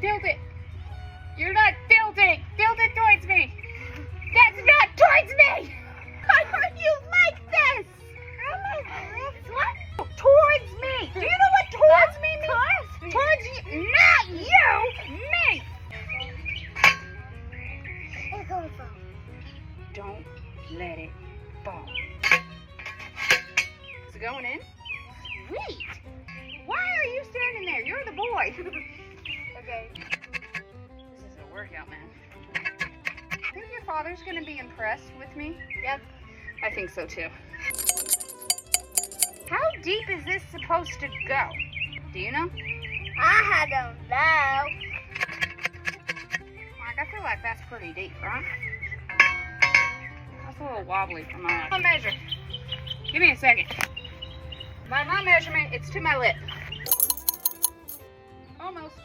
Tilt it. You're not tilting. Tilt it towards me. That's not towards me. Why are you like this? What? Towards me. Do you know what towards me means? Towards you. Not you. Me. It's gonna fall. Don't let it fall. Is it going in? Sweet. Why are you standing there? You're the boy. Okay. This is a workout, man. Think your father's going to be impressed with me? Yep. I think so too. How deep is this supposed to go? Do you know? I don't know. Mark, I feel like that's pretty deep, right? That's a little wobbly for my I'll measure. Give me a second. By my measurement, it's to my lip. Almost.